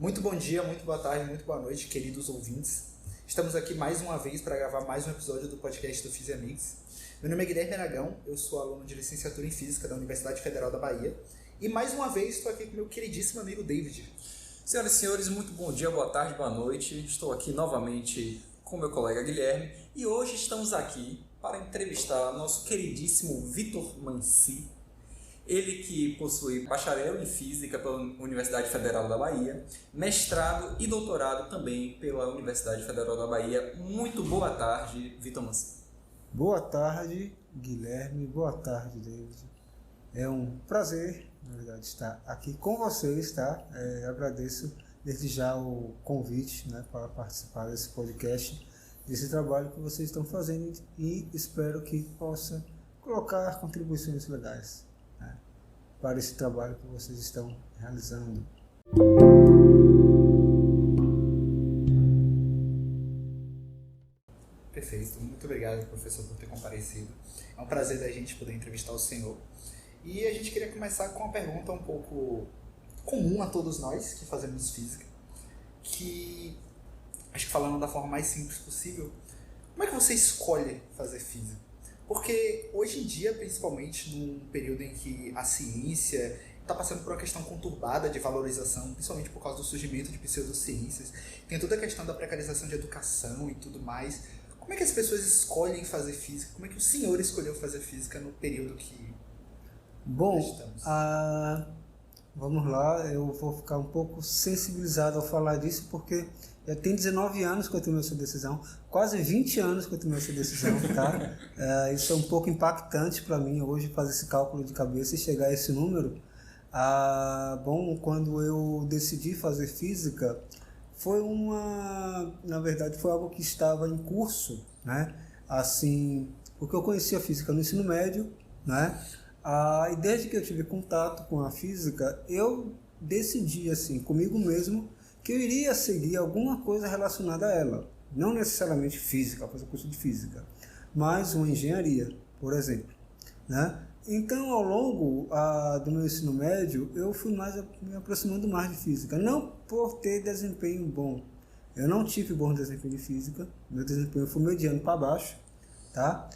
Muito bom dia, muito boa tarde, muito boa noite, queridos ouvintes. Estamos aqui mais uma vez para gravar mais um episódio do podcast do Física Mix. Meu nome é Guilherme Aragão, eu sou aluno de licenciatura em Física da Universidade Federal da Bahia. E mais uma vez estou aqui com meu queridíssimo amigo David. Senhoras e senhores, muito bom dia, boa tarde, boa noite. Estou aqui novamente com meu colega Guilherme e hoje estamos aqui para entrevistar nosso queridíssimo Vitor Manci. Ele que possui bacharel em Física pela Universidade Federal da Bahia, mestrado e doutorado também pela Universidade Federal da Bahia. Muito boa tarde, Vitor Manci. Boa tarde, Guilherme. Boa tarde, David. É um prazer, na verdade, estar aqui com vocês, tá? Agradeço desde já o convite, né, para participar desse podcast, desse trabalho que vocês estão fazendo e espero que possa colocar contribuições legais, né, para esse trabalho que vocês estão realizando. Perfeito, muito obrigado, professor, por ter comparecido. É um prazer da gente poder entrevistar o senhor. E a gente queria começar com uma pergunta um pouco comum a todos nós que fazemos física, que, acho que falando da forma mais simples possível, como é que você escolhe fazer física? Porque hoje em dia, principalmente num período em que a ciência está passando por uma questão conturbada de valorização, principalmente por causa do surgimento de pseudociências, tem toda a questão da precarização de educação e tudo mais. Como é que as pessoas escolhem fazer física? Como é que o senhor escolheu fazer física no período que Bom, estamos? Vamos lá, eu vou ficar um pouco sensibilizado ao falar disso, porque eu tenho 19 anos que eu tomei essa decisão, quase 20 anos que eu tomei essa decisão, tá? Isso é um pouco impactante para mim hoje, fazer esse cálculo de cabeça e chegar a esse número. Bom, quando eu decidi fazer física, na verdade, foi algo que estava em curso, né? Assim, porque eu conhecia a física no ensino médio, né? E desde que eu tive contato com a física, eu decidi, assim, comigo mesmo, que eu iria seguir alguma coisa relacionada a ela. Não necessariamente física, fazer curso de física, mas uma engenharia, por exemplo, né? Então, ao longo do meu ensino médio, eu fui me aproximando mais de física. Não por ter desempenho bom. Eu não tive bom desempenho de física. Meu desempenho foi mediano para baixo, tá?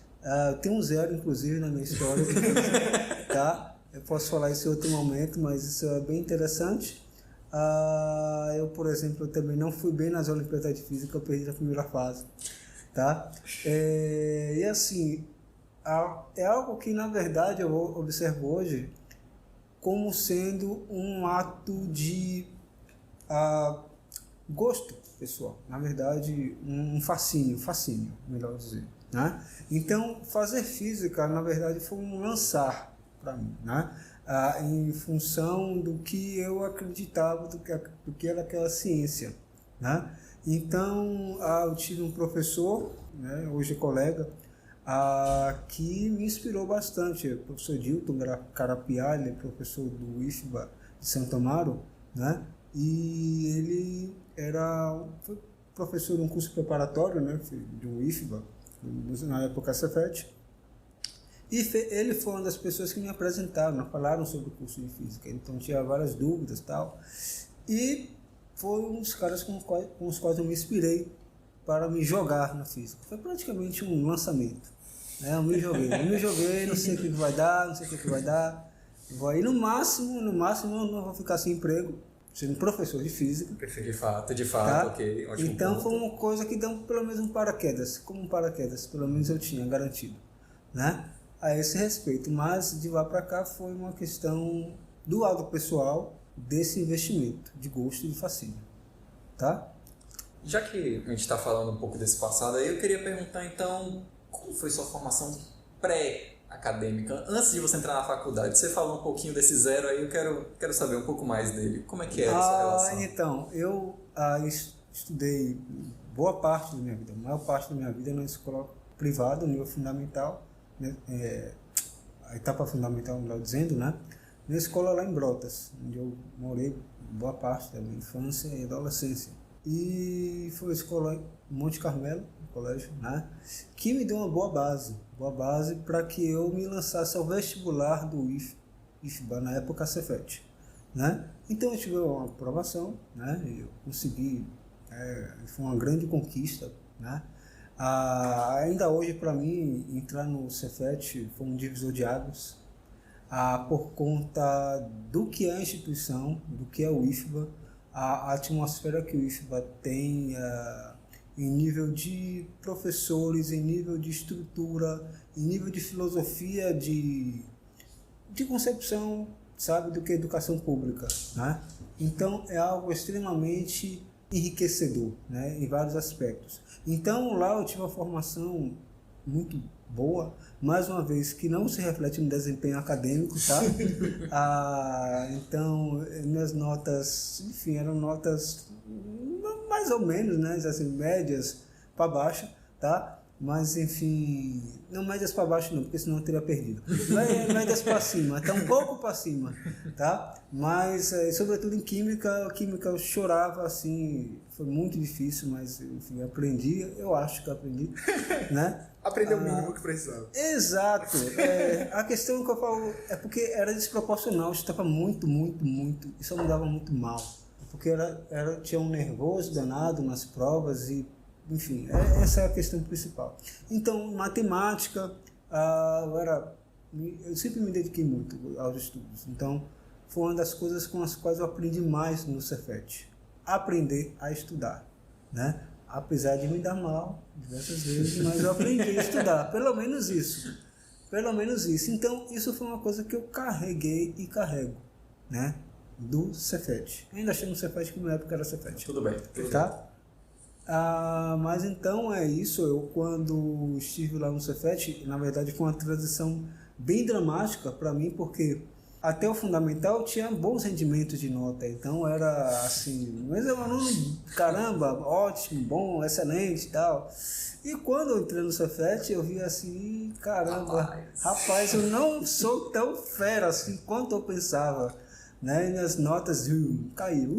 Eu tenho um 0, inclusive, na minha história de física, tá? Eu posso falar isso em outro momento, mas isso é bem interessante. Eu, por exemplo, também não fui bem nas Olimpíadas de Física, eu perdi na primeira fase, tá? E assim, é algo que, na verdade, eu observo hoje como sendo um ato de gosto pessoal. Na verdade, um fascínio, melhor dizer, né? Então, fazer física, na verdade, foi um lançar para mim, né? Em função do que eu acreditava, do que era aquela ciência, né? Então, eu tive um professor, né, hoje colega, que me inspirou bastante, o professor Dilton Carapiá, ele é professor do IFBA de Santo Amaro, né? E ele foi professor de um curso preparatório, né, de um IFBA, na época Cefet, e ele foi uma das pessoas que me apresentaram, falaram sobre o curso de física, então tinha várias dúvidas e tal, e foi um dos caras com os quais eu me inspirei para me jogar na física. Foi praticamente um lançamento, né? Eu me joguei, não sei o que vai dar, e no máximo eu não vou ficar sem emprego, sendo professor de física. De fato, tá? ok. Ótimo então ponto. Foi uma coisa que deu pelo menos um paraquedas, pelo menos eu tinha garantido, né? A esse respeito, mas de lá para cá foi uma questão do lado pessoal desse investimento, de gosto e de fascínio, tá? Já que a gente está falando um pouco desse passado, aí eu queria perguntar então, como foi sua formação pré-acadêmica, antes de você entrar na faculdade? Você falou um pouquinho desse 0 aí, eu quero saber um pouco mais dele. Como é que era essa relação? Então, eu estudei boa parte da minha vida, a maior parte da minha vida na escola privada, no nível fundamental, né, a etapa fundamental, melhor dizendo, né? Na escola lá em Brotas, onde eu morei boa parte da minha infância e adolescência. E foi a escola Monte Carmelo, colégio, né, que me deu uma boa base para que eu me lançasse ao vestibular do IFBA, na época Cefet, né? Então eu tive uma aprovação, né? Eu consegui, foi uma grande conquista, né? Ainda hoje, para mim, entrar no Cefet foi um divisor de águas, por conta do que é a instituição, do que é o IFBA, a atmosfera que o IFBA tem, em nível de professores, em nível de estrutura, em nível de filosofia, de concepção, sabe, do que é educação pública, né? Então é algo extremamente enriquecedor, né, em vários aspectos. Então lá eu tive uma formação muito boa, mais uma vez que não se reflete no desempenho acadêmico, tá? Então minhas notas, enfim, eram notas mais ou menos, né, assim, médias para baixo, tá? Mas enfim, não médias para baixo não, porque senão eu teria perdido. Médias para cima, até um pouco para cima, tá? Mas sobretudo em química eu chorava assim, foi muito difícil, mas enfim, aprendi, eu acho que aprendi, né? Aprendeu o mínimo que precisava. Exato. A questão que eu falo é porque era desproporcional, eu estava muito, isso me dava muito mal, porque tinha um nervoso danado nas provas e enfim, essa é a questão principal. Então, matemática, eu sempre me dediquei muito aos estudos. Então, foi uma das coisas com as quais eu aprendi mais no Cefet. Aprender a estudar, né? Apesar de me dar mal diversas vezes, mas eu aprendi a estudar. Pelo menos isso. Então, isso foi uma coisa que eu carreguei e carrego, né? Do Cefet. Ainda chamo Cefet, que na época era Cefet. Tudo bem. Tá? Mas então é isso, eu quando estive lá no Cefet, na verdade foi uma transição bem dramática para mim, porque até o fundamental tinha bons rendimentos de nota, então era assim, mas eu aluno, caramba, ótimo, bom, excelente e tal. E quando eu entrei no Cefet, eu vi assim, caramba, rapaz, eu não sou tão fera assim quanto eu pensava, né? E minhas notas caíram,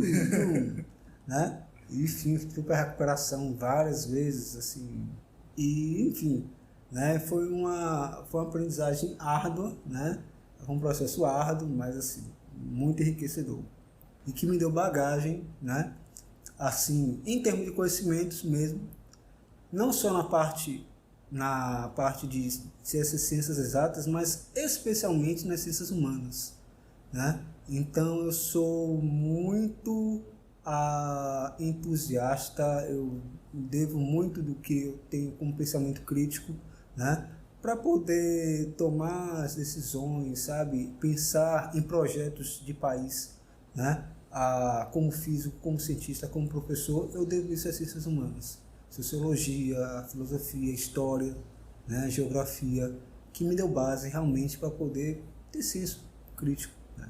né? Enfim, fui para recuperação várias vezes, assim, e enfim, né, foi uma aprendizagem árdua, né, um processo árduo, mas assim, muito enriquecedor, e que me deu bagagem, né, assim, em termos de conhecimentos mesmo, não só na parte de ciências exatas, mas especialmente nas ciências humanas, né, então eu sou muito entusiasta, eu devo muito do que eu tenho como pensamento crítico, né, para poder tomar as decisões, sabe, pensar em projetos de país, né, como físico, como cientista, como professor, eu devo isso às ciências humanas, sociologia, filosofia, história, né, geografia, que me deu base realmente para poder ter senso crítico, né.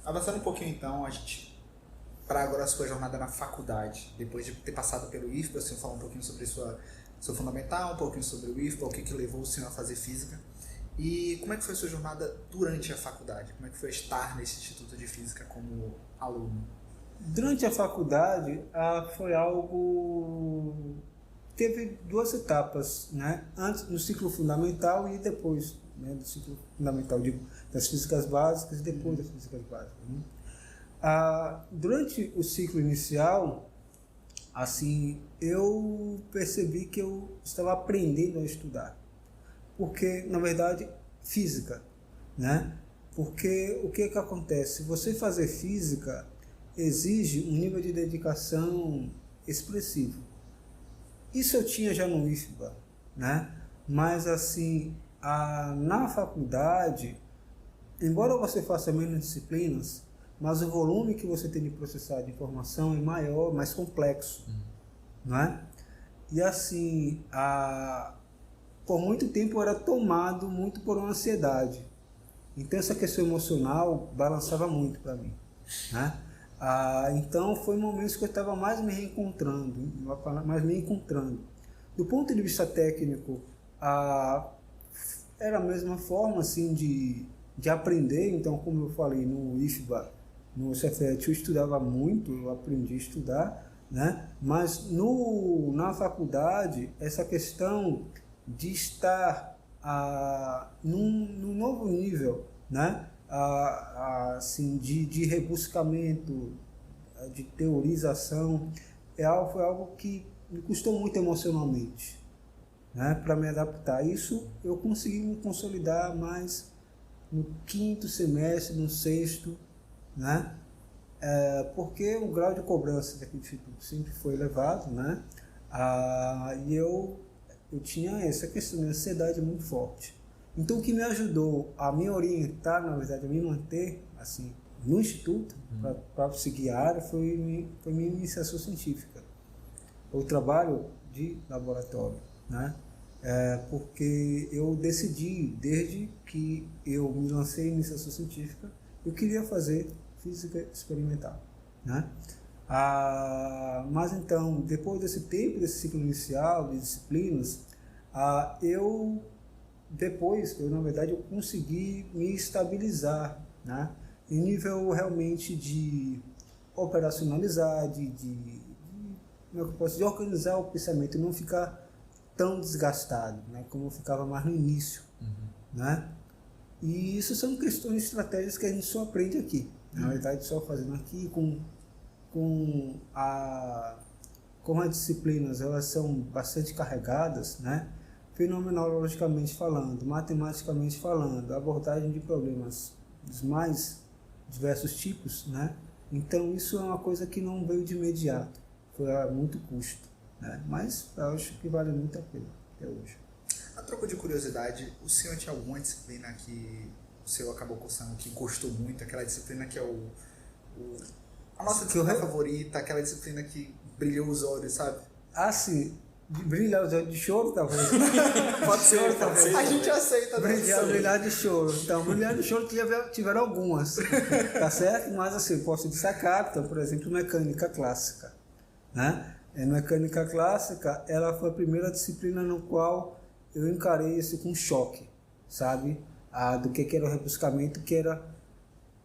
Avançando um pouquinho então, para agora a sua jornada na faculdade, depois de ter passado pelo IFBA, o senhor falou um pouquinho sobre seu fundamental, um pouquinho sobre o IFBA, o que levou o senhor a fazer física, e como é que foi a sua jornada durante a faculdade? Como é que foi estar nesse Instituto de Física como aluno? Durante a faculdade, foi algo... Teve duas etapas, né? Antes, no ciclo fundamental e depois, né, do ciclo fundamental, das físicas básicas e depois das físicas básicas, né? Durante o ciclo inicial, assim, eu percebi que eu estava aprendendo a estudar, porque, na verdade, física, né? Porque o que acontece? Você fazer física exige um nível de dedicação expressivo. Isso eu tinha já no IFBA, né? Mas assim, na faculdade, embora você faça menos disciplinas, mas o volume que você tem de processar de informação é maior, mais complexo, não é? E assim, por muito tempo eu era tomado muito por uma ansiedade. Então essa questão emocional balançava muito para mim, né? Então foi momentos que eu estava mais me reencontrando. Do ponto de vista técnico, era a mesma forma assim, de aprender. Então, como eu falei, no IFBA, no Cefet, eu estudava muito, eu aprendi a estudar, né? Mas na faculdade, essa questão de estar num novo nível, né? Assim, de rebuscamento, de teorização, foi algo que me custou muito emocionalmente, né? Para me adaptar. Isso eu consegui me consolidar mais no 5º semestre, no 6º, né? Porque o grau de cobrança daquele instituto sempre foi elevado, né? E eu tinha essa questão de ansiedade muito forte. Então, o que me ajudou a me orientar, na verdade, a me manter assim no instituto, para seguir a área, foi minha iniciação científica, o trabalho de laboratório, né? Porque eu decidi, desde que eu me lancei em iniciação científica, eu queria fazer física experimental, né? Mas então, depois desse tempo, desse ciclo inicial de disciplinas, na verdade, eu consegui me estabilizar, né? Em nível realmente de operacionalizar, como é que eu posso dizer, de organizar o pensamento e não ficar tão desgastado, né? Como eu ficava mais no início, né? E isso são questões de estratégias que a gente só aprende aqui. Na verdade, só fazendo aqui como as disciplinas elas são bastante carregadas, né? Fenomenologicamente falando, matematicamente falando, abordagem de problemas dos mais diversos tipos, né? Então isso é uma coisa que não veio de imediato, foi a muito custo, né? Mas eu acho que vale muito a pena até hoje. A troco de curiosidade, o senhor tinha alguma disciplina que o senhor acabou cursando que gostou muito, aquela disciplina que é a nossa disciplina favorita, aquela disciplina que brilhou os olhos, sabe? Sim. Brilhar os olhos de choro, talvez. Pode ser, talvez. A gente aceita. Brilhar de choro. Então, brilhar de choro tiveram algumas, tá certo? Mas assim, posso destacar, então, por exemplo, mecânica clássica, né? Mecânica clássica, ela foi a primeira disciplina no qual eu encarei isso com choque, sabe? Do que era o rebuscamento, que era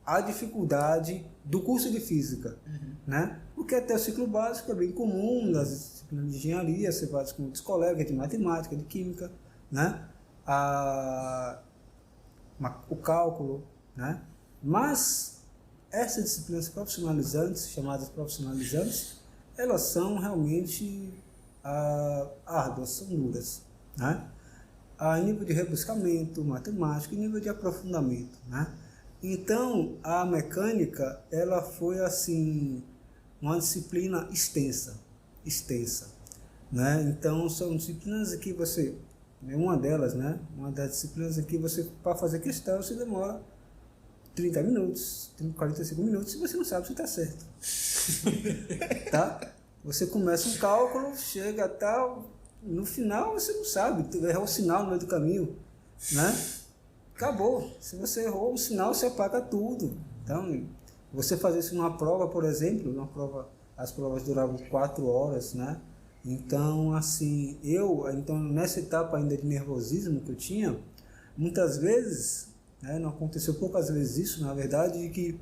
a dificuldade do curso de física, né? Porque até o ciclo básico é bem comum, das disciplinas de engenharia, você faz com outros colegas de matemática, de química, né? O cálculo, né? Mas essas disciplinas profissionalizantes, chamadas profissionalizantes, elas são realmente árduas, são duras, né? Em nível de rebuscamento matemático, em nível de aprofundamento, né? Então, a mecânica, ela foi assim uma disciplina extensa, né? Então, são disciplinas que você, uma delas, né? Uma das disciplinas que você, para fazer questão, você demora 30 minutos, 45 minutos, se você não sabe se está certo. Tá? Você começa um cálculo, chega a tal, no final você não sabe, errou o sinal no meio do caminho, né? Acabou. Se você errou o sinal, você apaga tudo. Então, você fazer isso numa prova, por exemplo, as provas duravam 4 horas, né? Então, assim, nessa etapa ainda de nervosismo que eu tinha, muitas vezes, né, não aconteceu poucas vezes isso, na verdade, de que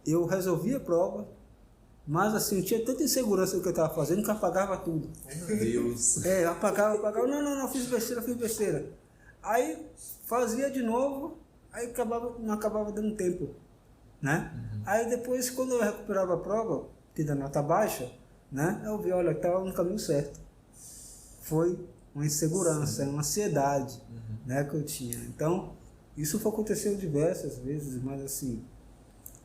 eu resolvia a prova, mas assim, eu tinha tanta insegurança do que eu estava fazendo que eu apagava tudo. Meu Deus! Apagava, não, fiz besteira. Aí fazia de novo, aí não acabava dando tempo, né? Aí depois, quando eu recuperava a prova, que da nota baixa, né? Eu vi, olha, estava no caminho certo. Foi uma insegurança, uma ansiedade, né, que eu tinha. Então, isso aconteceu diversas vezes, mas assim,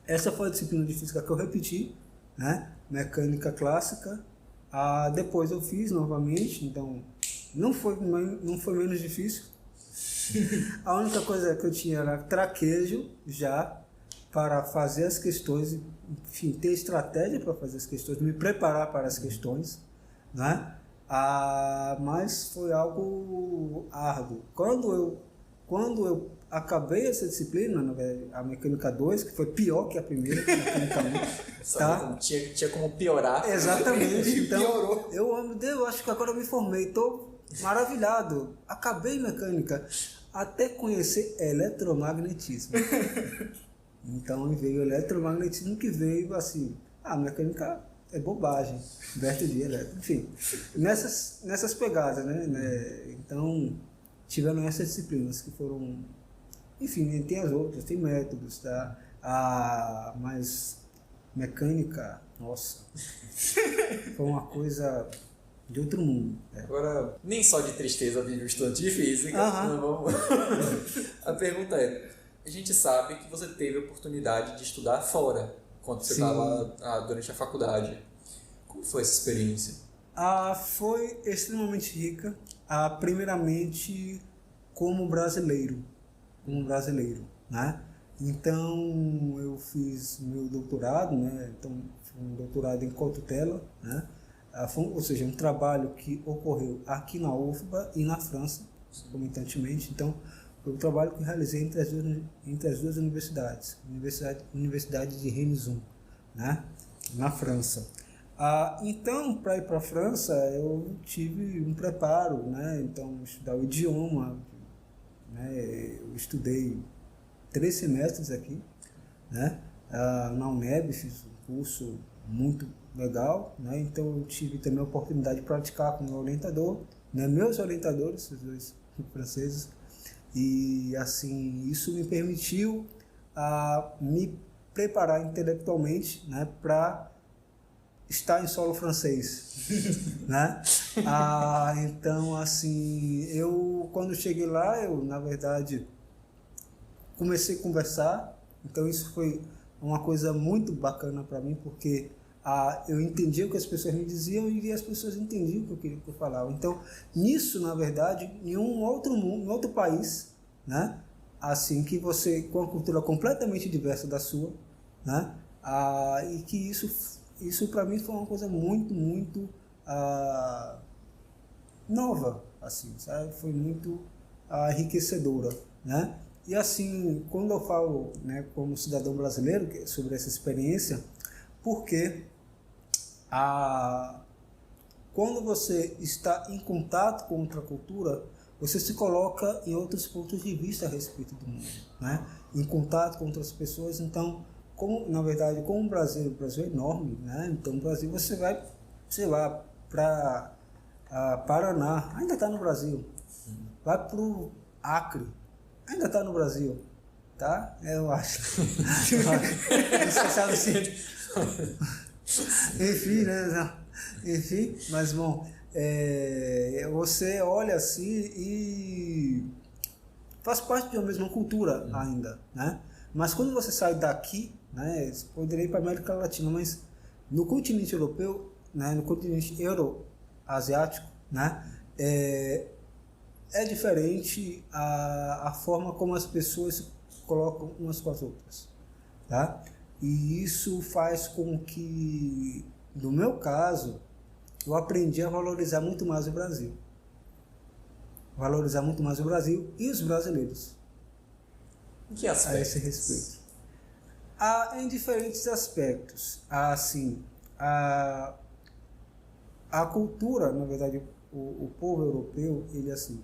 essa foi a disciplina de física que eu repeti, né? Mecânica clássica. Depois eu fiz novamente, então não foi menos difícil. A única coisa que eu tinha era traquejo já para fazer as questões, enfim, ter estratégia para fazer as questões, me preparar para as questões, né? Mas foi algo árduo. Quando eu acabei essa disciplina, a mecânica 2, que foi pior que a primeira, mecânica 1, tá? Tinha como piorar. Exatamente. Então, eu acho que agora eu me formei, estou maravilhado. Acabei mecânica, até conhecer eletromagnetismo. Então veio o eletromagnetismo, que veio assim, a mecânica é bobagem, Humberto de Eletro, enfim, nessas pegadas, né? Então, tiveram essas disciplinas que foram, enfim, tem as outras, tem métodos, tá? Mas mecânica, nossa, foi uma coisa de outro mundo. Agora, nem só de tristeza vive o estudante de física. A pergunta é, a gente sabe que você teve a oportunidade de estudar fora, quando você estava durante a faculdade. Como foi essa experiência? Foi extremamente rica, primeiramente como brasileiro, né? Então, eu fiz meu doutorado, né? Então, foi um doutorado em cotutela, né? Ou seja, um trabalho que ocorreu aqui na UFBA e na França, concomitantemente. Então, foi um trabalho que eu realizei entre as duas universidades. Universidade de Rennes 1, né? Na França. Então, para ir para a França, eu tive um preparo, né? Então, estudar o idioma, né? Eu estudei 3 semestres aqui, né? Na UNEB, fiz um curso muito legal, né? Então eu tive também a oportunidade de praticar com o meu orientador, né? Meus orientadores, os dois franceses, e assim isso me permitiu me preparar intelectualmente, né? Para estar em solo francês, né? Então assim eu quando cheguei lá eu na verdade comecei a conversar, então isso foi uma coisa muito bacana para mim, porque eu entendia o que as pessoas me diziam e as pessoas entendiam o que eu falava. Então, nisso, na verdade, em um outro mundo, em outro país, né? Assim, que você, com uma cultura completamente diversa da sua, né? E que isso para mim foi uma coisa muito, muito nova, assim, sabe? Foi muito enriquecedora, né? E assim, quando eu falo, né, como cidadão brasileiro sobre essa experiência, porque quando você está em contato com outra cultura, você se coloca em outros pontos de vista a respeito do mundo, né? Em contato com outras pessoas. Então, na verdade, como o Brasil é enorme, né? Então, no Brasil você vai, sei lá, para Paraná, ainda está no Brasil. Vai para o Acre, ainda está no Brasil, tá? Eu acho. Você sabe assim. Enfim, né? Enfim, mas bom, você olha assim e faz parte de uma mesma cultura ainda, né? Mas quando você sai daqui, né? Você poderia ir para a América Latina, mas no continente europeu, né? No continente euroasiático, né? É diferente a forma como as pessoas se colocam umas com as outras, tá? E isso faz com que, no meu caso, eu aprendi a valorizar muito mais o Brasil. Valorizar muito mais o Brasil e os brasileiros. Em que aspecto? A esse respeito. Em diferentes aspectos. Assim, a cultura, na verdade, o povo europeu, ele assim,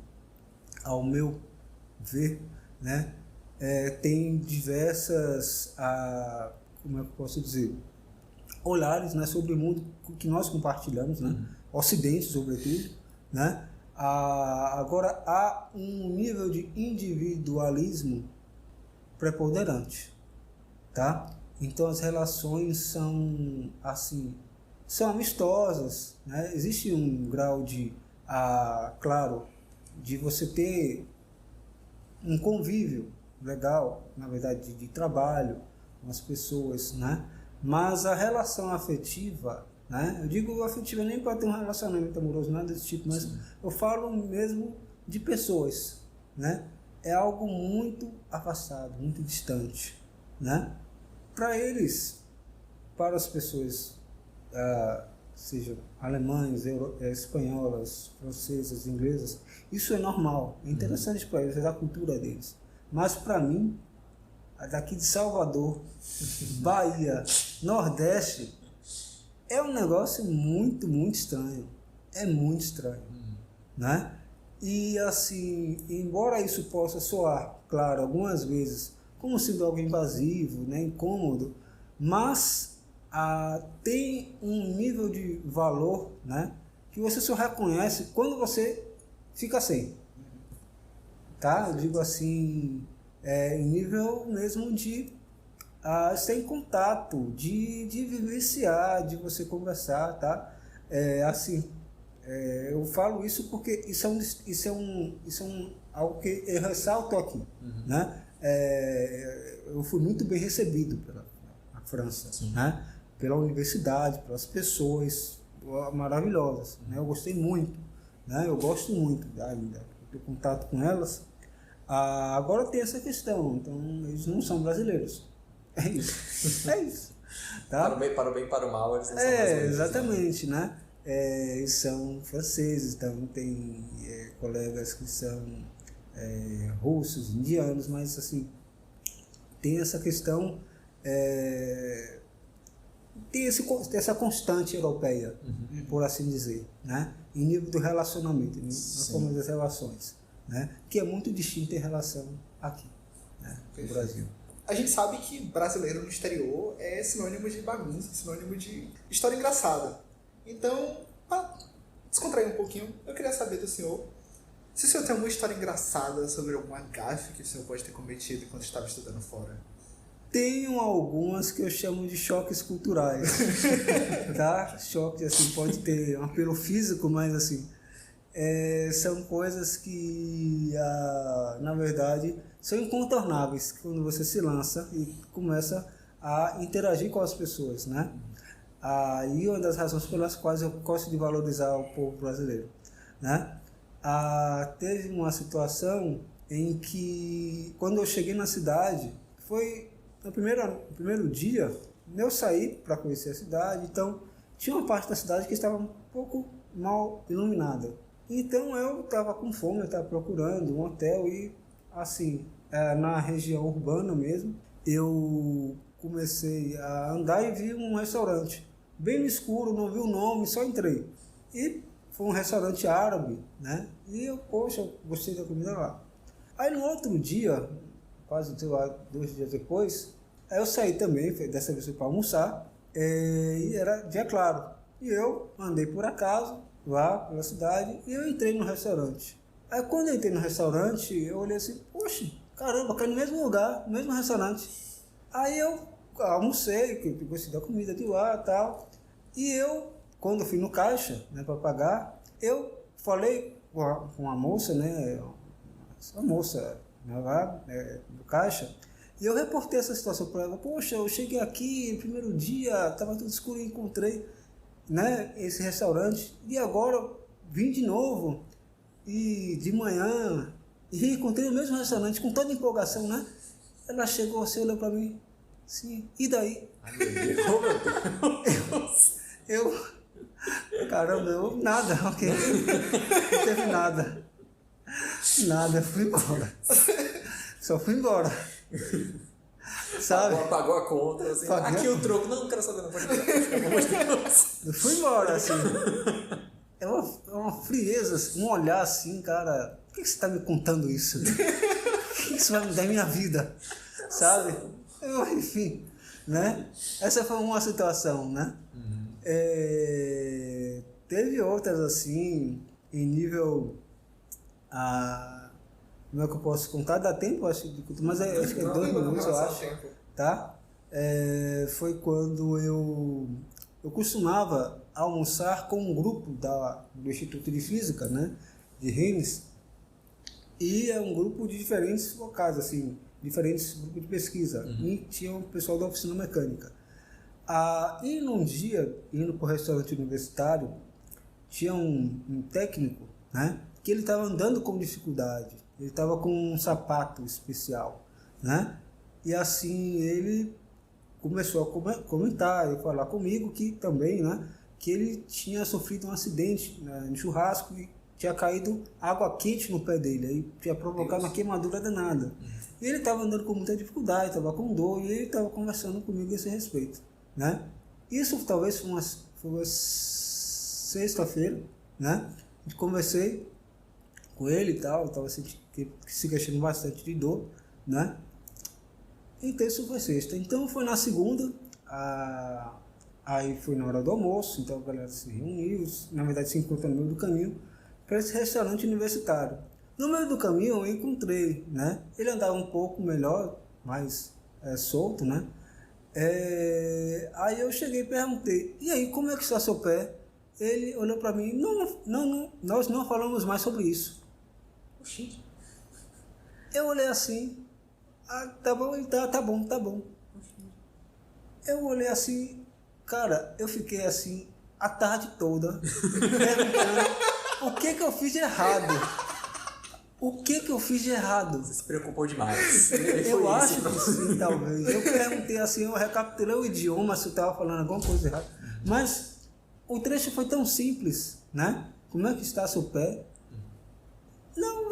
ao meu ver, né, tem diversas, como é que eu posso dizer, olhares, né, sobre o mundo que nós compartilhamos, né, Ocidente sobretudo, né. Agora há um nível de individualismo preponderante, tá? Então as relações são assim, são amistosas, né? Existe um grau de, claro, de você ter um convívio legal, na verdade, de trabalho com as pessoas, né? Mas a relação afetiva, né? Eu digo afetiva nem para ter um relacionamento amoroso, nada desse tipo, mas eu falo mesmo de pessoas, né? É algo muito afastado, muito distante, né? Para eles, para as pessoas, sejam alemães, espanholas, francesas, inglesas, isso é normal, é interessante para eles, é da cultura deles. Mas para mim, daqui de Salvador, Bahia, Nordeste, é um negócio muito, muito estranho. É muito estranho, né? E assim, embora isso possa soar, claro, algumas vezes como sendo algo invasivo, né, incômodo, mas tem um nível de valor, né, que você só reconhece quando você fica sem. Tá? Eu digo assim, em nível mesmo de estar em contato, de vivenciar, de você conversar, tá? Assim, eu falo isso porque isso é algo que eu ressalto aqui, né? Eu fui muito bem recebido pela França, né? Pela universidade, pelas pessoas maravilhosas, né? Eu gostei muito, né? Eu gosto muito ainda do contato com elas. Agora tem essa questão, então eles não são brasileiros. É isso. Tá? Para o bem, para o mal, eles não são brasileiros. Exatamente, né? Eles são franceses, então tem colegas que são russos, indianos, mas assim, tem essa questão, tem essa constante europeia, por assim dizer, né? Em nível do relacionamento, na forma das relações, né? Que é muito distinta em relação aqui, né? No Brasil. A gente sabe que brasileiro no exterior é sinônimo de bagunça, sinônimo de história engraçada. Então, para descontrair um pouquinho, eu queria saber do senhor se o senhor tem alguma história engraçada sobre alguma gafe que o senhor pode ter cometido enquanto estava estudando fora. Tenho algumas que eu chamo de choques culturais, tá? Choques, assim, pode ter um apelo físico, mas assim, são coisas que, na verdade, são incontornáveis quando você se lança e começa a interagir com as pessoas, né? E uma das razões pelas quais eu gosto de valorizar o povo brasileiro, né? Teve uma situação em que, quando eu cheguei na cidade, foi no primeiro dia, eu saí para conhecer a cidade, então tinha uma parte da cidade que estava um pouco mal iluminada. Então eu estava com fome, eu estava procurando um hotel e, assim, na região urbana mesmo, eu comecei a andar e vi um restaurante. Bem no escuro, não vi o nome, só entrei. E foi um restaurante árabe, né? E eu, poxa, gostei da comida lá. Aí no outro dia, quase 2 dias depois, aí eu saí também, dessa vez para almoçar, e era dia claro. E eu andei por acaso, lá pela cidade, e eu entrei no restaurante. Aí quando eu entrei no restaurante, eu olhei assim, poxa, caramba, cai no mesmo lugar, no mesmo restaurante. Aí eu almocei, que gostei da comida de lá e tal. E eu, quando eu fui no caixa, né, para pagar, eu falei com a moça, né, a moça lá do caixa, e eu reportei essa situação para ela. Poxa, eu cheguei aqui no primeiro dia, estava tudo escuro e encontrei, né, esse restaurante, e agora vim de novo, e de manhã, e encontrei o mesmo restaurante com toda empolgação, né? Ela chegou assim, olhou para mim, sim, e daí? Ai, meu Deus. Caramba, nada, ok. Não teve nada. Nada, eu fui embora. Só fui embora. Sabe? Pagou a conta, assim, aqui o troco. Não quero saber, não pode ficar. Eu fui embora, assim. É uma frieza, um olhar assim, cara. Por que você está me contando isso? O que isso vai mudar em minha vida? Sabe? Enfim, né? Essa foi uma situação, né? Teve outras assim, em nível. Como é que eu posso contar? Dá tempo, acho, mas acho que é 2 minutos, eu acho. Tá? Foi quando eu costumava almoçar com um grupo do Instituto de Física, né? De Rennes, e é um grupo de diferentes locais, assim, diferentes grupos de pesquisa. E tinha o pessoal da oficina mecânica. E num dia, indo para o restaurante universitário, tinha um técnico, né, que ele estava andando com dificuldade, ele estava com um sapato especial, né, e assim ele começou a comentar e falar comigo que também, né, que ele tinha sofrido um acidente, né, em churrasco e tinha caído água quente no pé dele, aí tinha provocado uma queimadura danada. E ele estava andando com muita dificuldade, estava com dor, e ele estava conversando comigo a esse respeito, né? Isso talvez foi uma sexta-feira, né? Conversei com ele e tal, estava se queixando bastante de dor, né? Então isso foi sexta. Então foi na segunda, Aí foi na hora do almoço, então a galera se reuniu, na verdade se encontrou no meio do caminho, para esse restaurante universitário. No meio do caminho eu encontrei, né? Ele andava um pouco melhor, mais solto, né? Aí eu cheguei e perguntei, e aí, como é que está seu pé? Ele olhou para mim, não, nós não falamos mais sobre isso. Oxi. Eu olhei assim, tá bom, ele tá bom. Eu olhei assim, cara, eu fiquei assim a tarde toda perguntando o que eu fiz de errado. O que eu fiz de errado? Você se preocupou demais. Eu acho que sim, talvez. Eu perguntei assim, eu recapitulei o idioma, se eu estava falando alguma coisa errada. Mas o trecho foi tão simples, né? Como é que está seu pé? Não,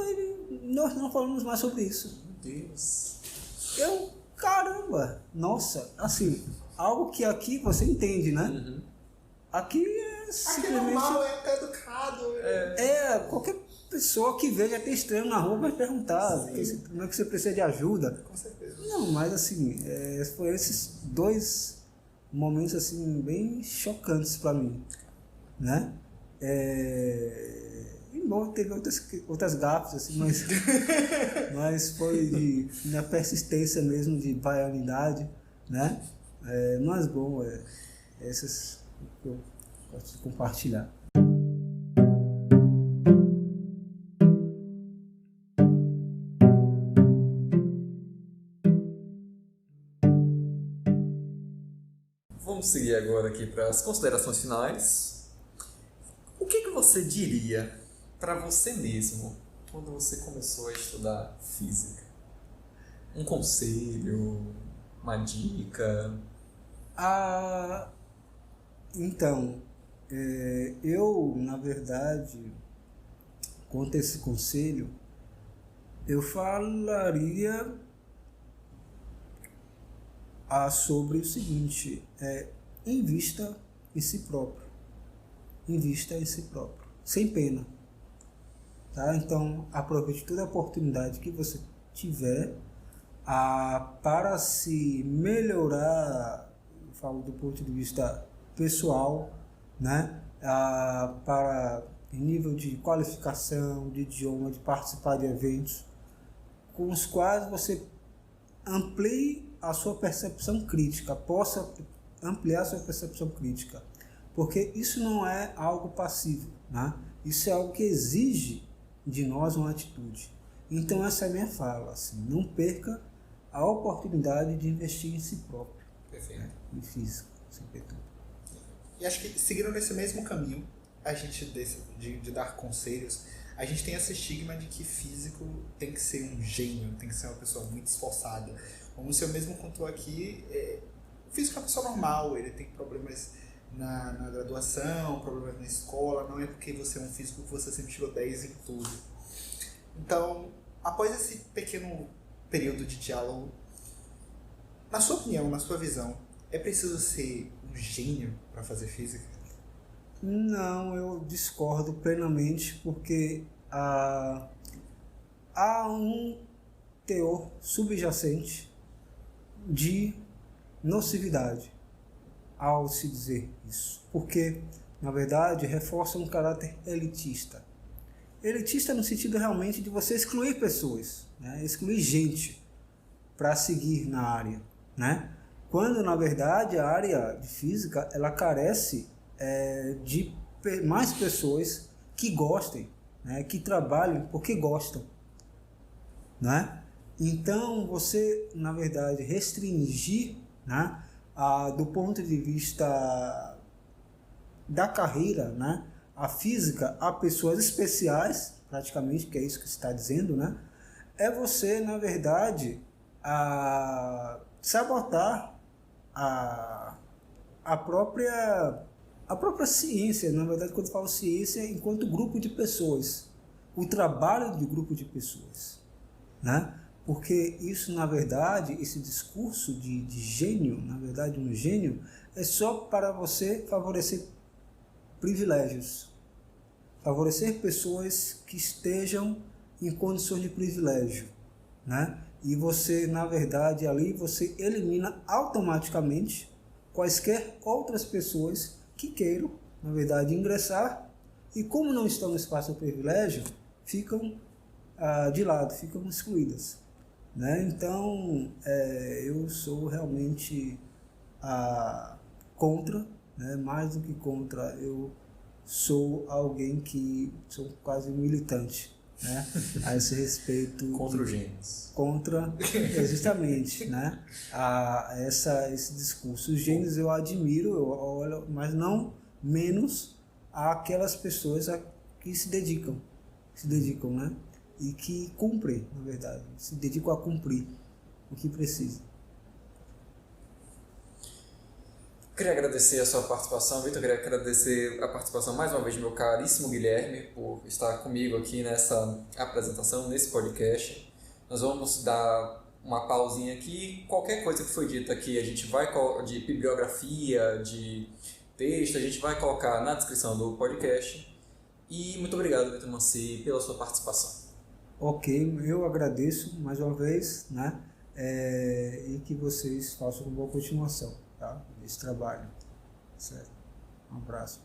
nós não falamos mais sobre isso. Meu Deus. Caramba, nossa, assim, algo que aqui você entende, né? Uhum. Aqui é Aqui simplesmente... é normal, é até educado. Qualquer pessoa que veja até estranho na rua vai perguntar como é que você precisa de ajuda. Com certeza. Não, mas assim, foram esses dois momentos assim bem chocantes para mim, né? Embora teve outras gafes assim, mas foi na persistência mesmo de baianidade, né? Mas bom, essas eu gosto de compartilhar. Vamos seguir agora aqui para as considerações finais. O que você diria para você mesmo quando você começou a estudar física? Um conselho, uma dica? Então, eu, na verdade, quanto a esse conselho, eu falaria sobre o seguinte, invista em si próprio. Invista em si próprio, sem pena. Tá? Então, aproveite toda a oportunidade que você tiver para se melhorar, eu falo do ponto de vista pessoal, né? Para nível de qualificação, de idioma, de participar de eventos com os quais você amplie a sua percepção crítica, possa ampliar a sua percepção crítica, porque isso não é algo passivo, né? Isso é algo que exige de nós uma atitude. Então essa é a minha fala, assim, não perca a oportunidade de investir em si próprio. Perfeito. Né? Em física, sobretudo. E acho que seguindo nesse mesmo caminho, a gente de dar conselhos, a gente tem esse estigma de que físico tem que ser um gênio, tem que ser uma pessoa muito esforçada. Como o senhor mesmo contou aqui, o físico é uma pessoa normal, ele tem problemas na graduação, problemas na escola, não é porque você é um físico que você sempre tirou 10 em tudo. Então, após esse pequeno período de diálogo, na sua opinião, na sua visão, é preciso ser um gênio para fazer física? Não, eu discordo plenamente, porque há um teor subjacente de nocividade ao se dizer isso, porque, na verdade, reforça um caráter elitista. Elitista no sentido realmente de você excluir pessoas, né? Excluir gente para seguir na área, né? Quando, na verdade, a área de física ela carece de mais pessoas que gostem, né? Que trabalhem porque gostam, né? Então, você, na verdade, restringir, né? Do ponto de vista da carreira, né? A física a pessoas especiais, praticamente, que é isso que você está dizendo, né? É você, na verdade, sabotar a própria ciência. Na verdade, quando eu falo ciência, enquanto grupo de pessoas, o trabalho de grupo de pessoas, né? Porque isso, na verdade, esse discurso de gênio, na verdade, um gênio, é só para você favorecer privilégios, favorecer pessoas que estejam em condições de privilégio, né? E você, na verdade, ali você elimina automaticamente quaisquer outras pessoas que queiram, na verdade, ingressar e, como não estão no espaço do privilégio, ficam de lado, ficam excluídas, né? Então, eu sou realmente contra, né? Mais do que contra, eu sou alguém que sou quase militante, né? A esse respeito. Contra os gênios. Contra, justamente, né? Esse discurso. Os gênios eu admiro, eu olho, mas não menos àquelas pessoas que se dedicam, né? E que cumprem, na verdade, se dedicam a cumprir o que precisa. Queria agradecer a sua participação, Vitor. Queria agradecer a participação mais uma vez do meu caríssimo Guilherme por estar comigo aqui nessa apresentação, nesse podcast. Nós vamos dar uma pausinha aqui. Qualquer coisa que foi dita aqui, a gente vai de bibliografia, de texto, a gente vai colocar na descrição do podcast. E muito obrigado, Vitor Manci, pela sua participação. Ok, eu agradeço mais uma vez, né? E que vocês façam uma boa continuação, tá? Esse trabalho, certo? Um abraço.